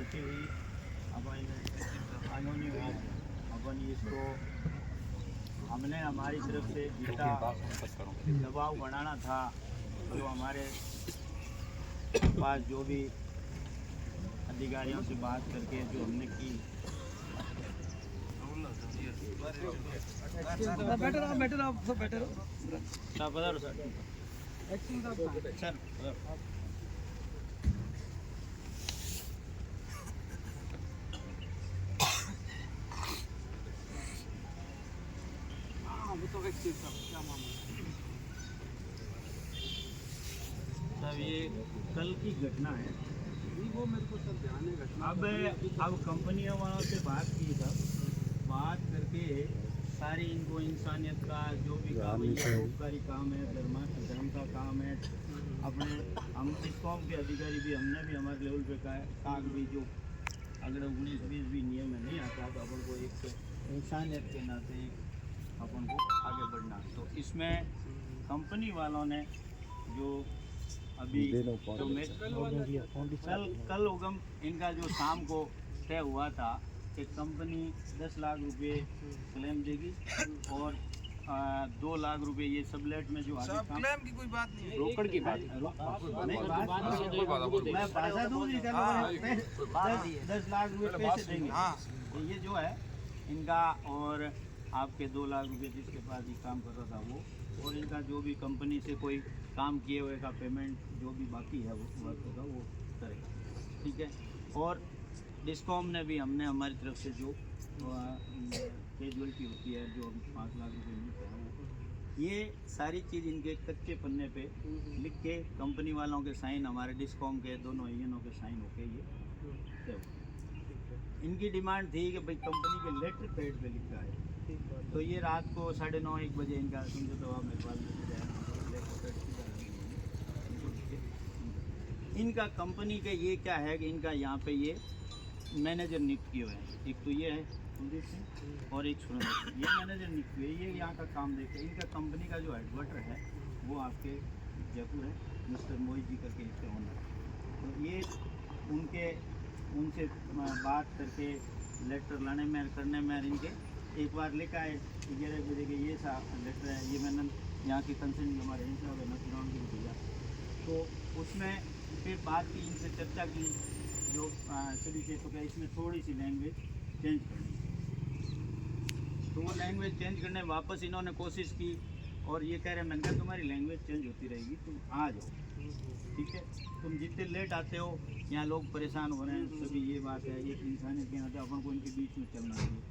लिखी हुई कानूनी हुई अपन इसको हमने हमारी तरफ से जितना दबाव बनाना था जो हमारे पास जो भी अधिकारियों से बात करके जो हमने की। सर ये कल की घटना है, वो मेरे को सर ध्यान है घटना। अब कंपनियों वालों से बात की सर, बात करके सारी इनको इंसानियत का जो भी काम है, रोजगारी काम है, धर्म का काम है, अपने हम डिस्कॉम के अधिकारी भी हमने भी हमारे लेवल पे कहा भी जो अगर 19-20 भी नियम में नहीं आता तो अपन को एक इंसानियत के नाते अपन को आगे बढ़ना। तो इसमें कंपनी वालों ने जो अभी जो कल उगम इनका जो शाम को तय हुआ था कि कंपनी 10 लाख रुपए क्लेम देगी और 2 लाख रुपए ये सबलेट में जो आगे काम क्लेम की कोई बात नहीं है, रोकड़ की बात मैं भाषा दूँ 10 लाख रुपए पैसे देंगे। तो ये जो है इनका और आपके 2 लाख रुपए जिसके पास ये काम कर रहा था वो, और इनका जो भी कंपनी से कोई काम किए हुए का पेमेंट जो भी बाकी है वो वर्क होगा वो करेगा, ठीक है। और डिस्कॉम ने भी हमने हमारी तरफ से जो कैजुअलिटी होती है जो 5 लाख रुपए मिलते हैं वो ये सारी चीज़ इनके कच्चे पन्ने पे लिख के कंपनी वालों के साइन हमारे डिस्कॉम के दोनों यूनियनों के साइन होके ये तय हो। इनकी डिमांड थी कि भाई कंपनी के लेटर पैड पे लिखा है, तो ये रात को 9:30-1 बजे इनका समझो तो आप मेरे पास लेके जाए। इनका कंपनी के ये क्या है कि इनका यहाँ पे ये मैनेजर नियुक्त किए हुए हैं, एक तो ये है कुलदीप सिंह और एक सुरेंद्र सिंह, ये मैनेजर नियुक्त हुए, ये यहाँ का काम देखते हैं। इनका कंपनी का जो हेडक्वार्टर है वो आपके जयपुर है, मिस्टर मोहित जी करके इसके ओनर। तो ये उनसे बात करके लेटर लाने में करने में इनके एक बार लेकर आए 11 बजे के ये सा लेटर है, ये मैंने यहाँ के कंसर्न हमारे इंसान नथुराम की दिया। तो उसमें फिर बात की, इनसे चर्चा की जो सभी क्षेत्रों का, इसमें थोड़ी सी लैंग्वेज चेंज करनी, तो वो लैंग्वेज चेंज करने वापस इन्होंने कोशिश की और ये कह रहे मैंने कहा तुम्हारी लैंग्वेज चेंज होती रहेगी, तुम आ जाओ, ठीक है। तुम जितने लेट आते हो यहाँ लोग परेशान हो रहे हैं, सभी ये बात है, एक इंसानियत के नाते अपन को इनके बीच में चलना चाहिए।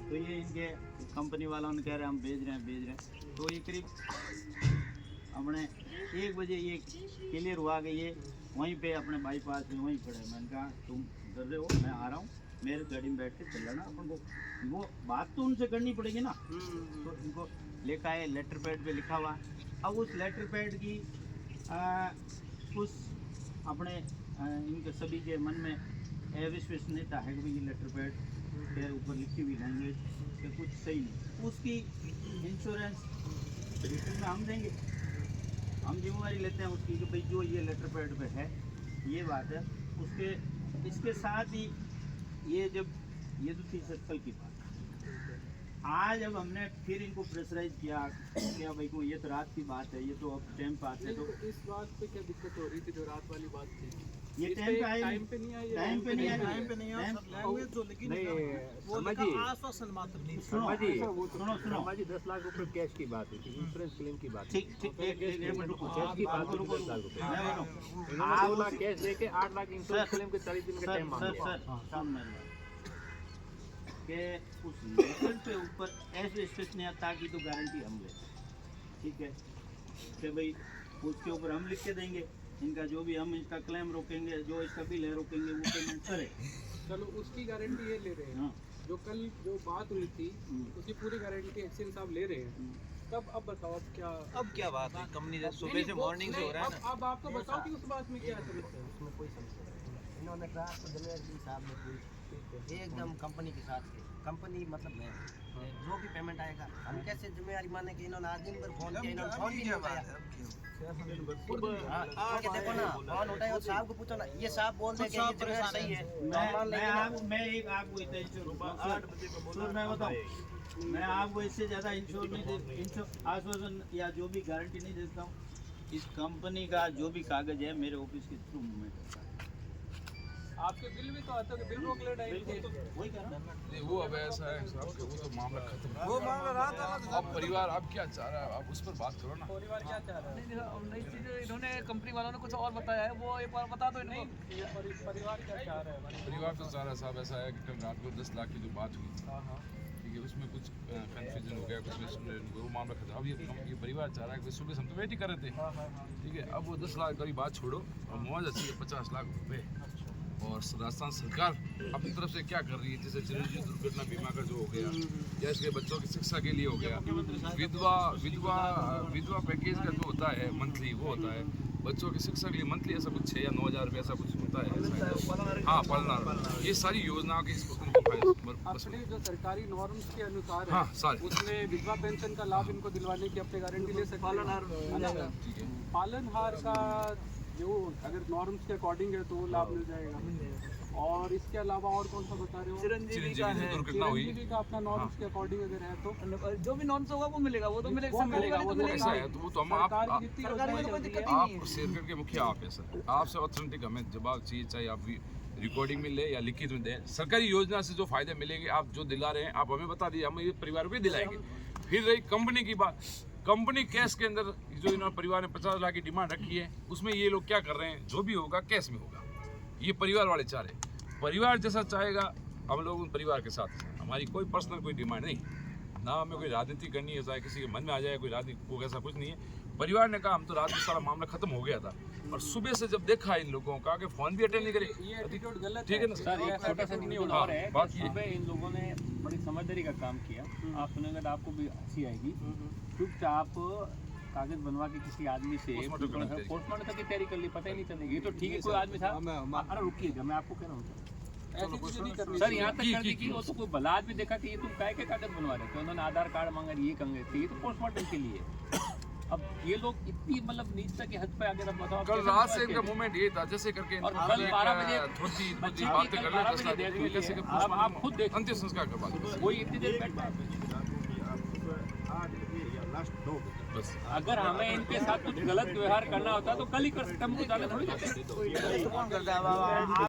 तो ये इनके कंपनी वालों ने कह रहे हैं हम भेज रहे हैं। तो ये करीब हमने 1 बजे ये क्लियर हुआ कि ये वहीं पे अपने बाईपास में वहीं पड़े। मैंने कहा तुम डर रहे हो, मैं आ रहा हूँ, मेरे गाड़ी में बैठ के चल जाना, अपन को वो बात तो उनसे करनी पड़ेगी ना। तो इनको लेकर आए, लेटर पैड पे लिखा हुआ। अब उस लेटर पैड की उस अपने इनके सभी के मन में अविश्वसनीयता है कि भाई ये लेटर पैड के ऊपर लिखी हुई लैंग्वेज के कुछ सही नहीं, उसकी इंश्योरेंस रिटर्न में हम देंगे, हम जिम्मेवारी लेते हैं उसकी कि भाई जो ये लेटर पैड पे है ये बात है। उसके इसके साथ ही ये जब ये तो थी कल की बात, आज अब हमने फिर इनको प्रेशराइज किया क्या भाई को ये तो रात की बात है, ये तो अब टाइम पास है। तो इस बात पे क्या दिक्कत हो रही थी जो रात वाली बात थी? ये टाइम पे नहीं आई, लैंग्वेज जो लेकिन वो आश्वासन मात्र नहीं। सुनो 10 लाख रुपए कैश की बात हुई थी, इंश्योरेंस क्लेम की बात। ठीक एक मिनट रुको, कैश की बात हुई 10 लाख रुपए, इन्होंने 2 लाख कैश देके 8 लाख इंश्योरेंस क्लेम के 40 दिन का टाइम मांगा कि उस लेटर पे ऊपर ऐसे विश्वसनीयता की तो गारंटी हम लेते हैं, ठीक है, कि भाई उसके ऊपर हम लिख के देंगे इनका जो भी हम इसका क्लेम रोकेंगे, जो इसका बिल है रोकेंगे, वो पेमेंट करे। चलो उसकी गारंटी ये ले रहे हैं। जो कल जो बात हुई थी उसकी पूरी गारंटी एक्सचेंज साहब ले रहे हैं। तब अब बताओ अब क्या बात है? कंपनी से सुबह से मॉर्निंग से हो रहा है ना। अब आप तो बताओ कि उस बात में क्या समस्या है? उसमें कोई समस्या नहीं, इन्होंने कहा तो जमेर साहब ने कोई ये एकदम कंपनी के साथ है। कंपनी मतलब मैं जो भी पेमेंट आएगा हम कैसे जिम्मेदारी माने कि इन्होंने आज दिन भर फोन किया, इन्होंने फोन भी नहीं उठाया। क्योंकि देखो ना, फोन उठाए और साहब को पूछो ना, ये साहब बोल दे कि ये जिम्मेदारी सही है तो हम मान लेंगे ना। मैं एक आपको इतना इंश्योर मैं बताऊँ, मैं आपको इससे ज़्यादा इंश्योर नहीं दे आश्वासन या जो भी गारंटी नहीं देता हूँ। इस कंपनी का जो भी कागज है मेरे ऑफिस के थ्रू मूवमेंट होता है। आपके बिल भी तो आते हैं, बिल रोक ले रहे वही कह रहा हूँ। नहीं वो अब ऐसा है साहब कि वो तो मामला खत्म है। वो मामला रहा था ना, अब परिवार अब क्या चाह रहा है आप उस पर बात करो ना। परिवार क्या चाह रहा है? नई चीज़ इन्होंने कंपनी वालों ने कुछ और बताया है, वो एक बार बता दो इनको। परिवार क्या चाह रहा है? परिवार तो चाह रहा है साहब ऐसा है कि कल रात को 10 लाख की जो बात हुई ठीक है उसमें कुछ कन्फ्यूजन हो गया, कुछ वो मामला खत्म। अब ये परिवार चाह रहा है कि सुबह से हम तो वेट ही कर रहे थे ठीक है। अब वो 10 लाख की बात छोड़ो और मुआवजा चाहिए 50 लाख रुपए। और राजस्थान सरकार अपनी तरफ से क्या कर रही है, जैसे चिरंजीवी दुर्घटना बीमा का जो हो गया या इसके बच्चों की शिक्षा के लिए हो गया, विधवा पैकेज का जो होता है मंथली वो होता है, बच्चों की शिक्षा के लिए मंथली ऐसा कुछ 6 या 9 हज़ार रुपये ऐसा कुछ होता है। हाँ पालना, ये सारी योजनाओं के अपने जो सरकारी नॉर्म्स के अनुसार हाँ है, सारी उसमें विधवा पेंशन का लाभ इनको दिलवाने की अपने गारंटी ले सकते हैं। ठीक है। पालनहार का जो अगर नॉर्म्स के अकॉर्डिंग है तो वो लाभ मिल जाएगा। और इसके अलावा और कौन सा बता रहे हो? चिरंजीवी का है, दुर्घटना हुई चिरंजीवी का अपना नॉर्म्स के अकॉर्डिंग अगर है तो जो भी नॉर्म्स होगा वो मिलेगा, वो तो मिलेगा, वो मिलेगा, वो तो ऐसा है तो वो तो हम सरकार की जितनी सरकारी योजनाएं में कोई चल रही दिक्कत है, ही नहीं आप शेरगढ़ के मुखिया आप है सर, आपसे ऑथेंटिक हमें जवाब चाहिए, चाहे आप रिकॉर्डिंग में ले या लिखित में दें। सरकारी योजना से जो फायदे मिलेंगे आप जो दिला रहे हैं आप हमें बता दीजिए, हम ये परिवार को भी दिलाएंगे। फिर रही कंपनी की बात, कंपनी कैश के अंदर जो इन्होंने परिवार ने 50 लाख की डिमांड रखी है उसमें ये लोग क्या कर रहे हैं, जो भी होगा कैश में होगा। ये परिवार वाले चाह रहे हैं, परिवार जैसा चाहेगा हम लोग उन परिवार के साथ हैं। हमारी कोई पर्सनल कोई डिमांड नहीं, ना हमें कोई राजनीति करनी है, चाहे किसी के मन में आ जाए कोई राजनीति को, ऐसा कुछ नहीं है। परिवार ने कहा हम तो रात में सारा मामला खत्म हो गया था और सुबह से जब देखा इन लोगों का कि फोन भी अटेंड नहीं करे, ये एटीट्यूड गलत ठीक है ना सर एक छोटा सा निवेदन और है, बात ये सुबह इन लोगों ने बड़ी समझदारी का काम किया। आप सुनेंगे तो आपको भी हंसी आएगी। चुपचाप कागज बनवा के किसी आदमी से पोस्टमार्टम तक की तैयारी कर ली, पता ही नहीं चलेगी। तो ठीक है कोई आदमी था, अरे रुकिएगा मैं आपको कह रहा हूँ सर, यहाँ तक कर दी कि वो तो कोई भला आदमी देखा कि ये तुम काय के कागज बनवा रहे थे, उन्होंने आधार कार्ड मांगा, ये कंगे थे, ये तो पोस्टमार्टम के लिए। अब ये लोग इतनी मतलब नीचता की हद पे आगे, अब बताओ कल रात से इनका मूवमेंट ये था जैसे करके और कल 12 बजे धोती बच्ची बातें कर कल 12 रहे बजे हैं, कैसे अब आप खुद देखो, अंतिम संस्कार करवा दो वही इतनी देर बैठा बस। अगर हमें इनके साथ कुछ गलत व्यवहार करना होता तो कल ही कर सकते, हम कुछ ज्यादा थोड़ी